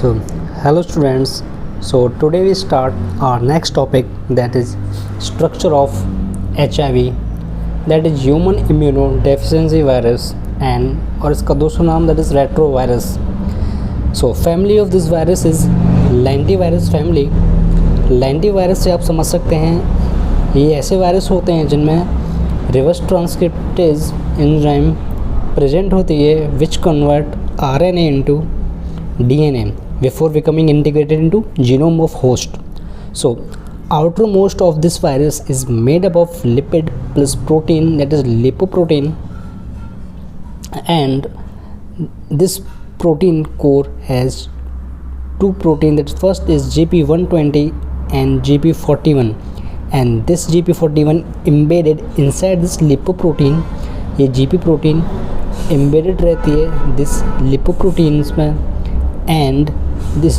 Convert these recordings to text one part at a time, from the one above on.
So, hello students. So today we start our next topic, that is structure of HIV, that is human immunodeficiency virus, and और इसका दूसरा नाम that is retrovirus. So family of this virus is lentivirus family. lentivirus से आप समझ सकते हैं ये ऐसे वायरस होते हैं जिनमें रिवर्स ट्रांसक्रिप्टेज एंजाइम प्रेजेंट होती है which convert RNA into DNA before becoming integrated into genome of host. So outermost of this virus is made up of lipid plus protein, that is lipoprotein, and this protein core has two protein, that first is GP120 and GP41, and this GP41 embedded inside this lipoprotein. ये GP protein embedded रहती है this lipoproteins में, and this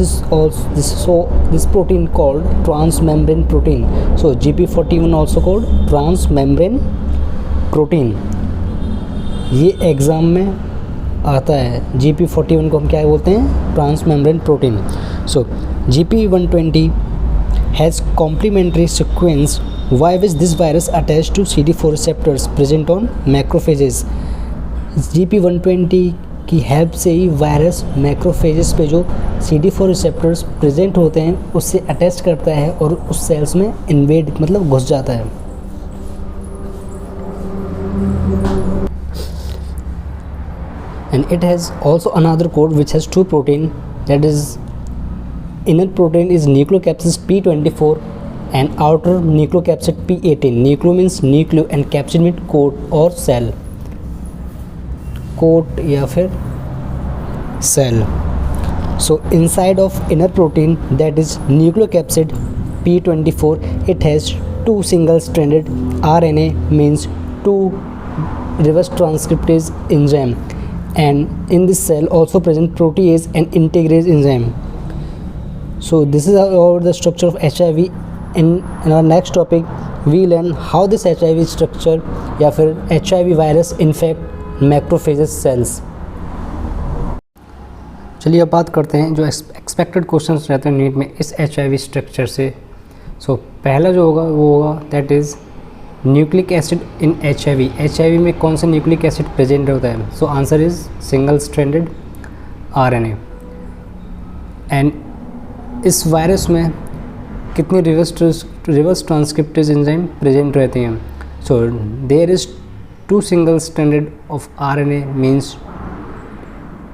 protein called transmembrane protein. So GP41 also called transmembrane protein. ये exam में आता है. GP41 को हम क्या बोलते हैं? Transmembrane protein. So GP120 has complementary sequence by which this virus attached to CD4 receptors present on macrophages. GP120 की हेल्प से ही वायरस मैक्रोफेजेस पे जो CD4 रिसेप्टर्स प्रेजेंट होते हैं उससे अटैच करता है और उस सेल्स में इन्वेड मतलब घुस जाता है. And it has also another code which has two protein, that is inner protein is nucleocapsid P24 and outer nucleocapsid P18. Nucleo means nucleo and capsid means coat or cell, coat या फिर cell. So inside of inner protein that is nucleocapsid P24, it has two single stranded RNA means two reverse transcriptase enzyme, and in this cell also present protease and integrase enzyme. So this is about the structure of HIV. In our next topic we learn how this HIV structure या फिर HIV virus infect macrophages cells. चलिए अब बात करते हैं जो expected questions रहते हैं नीट में इस HIV स्ट्रक्चर से. सो पहला जो होगा वो होगा that is nucleic acid in HIV. HIV में कौन सा न्यूक्लिक एसिड प्रेजेंट होता है? So answer is single stranded RNA. And इस वायरस में कितनी रिवर्स ट्रांसक्रिप्टेज एंजाइम प्रेजेंट रहती हैं? So there is two single stranded of RNA means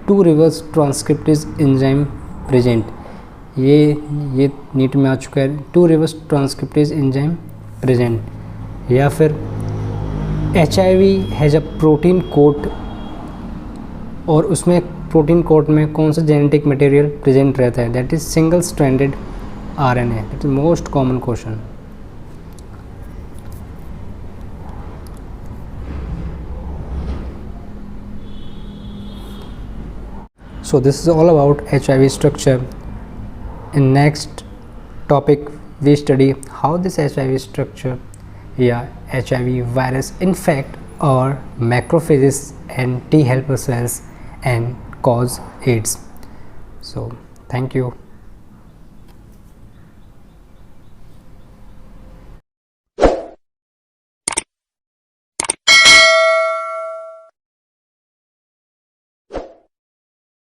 two reverse transcriptase enzyme present. ये नीट में आ चुका है. two reverse transcriptase enzyme present. या फिर HIV has a protein coat और उसमें प्रोटीन कोट में कौन सा जेनेटिक मटेरियल प्रेजेंट रहता है? That is single stranded RNA. That is most common question. So this is all about HIV structure. In next topic we study how this HIV structure HIV virus infect our macrophages and T helper cells and cause AIDS. So thank you.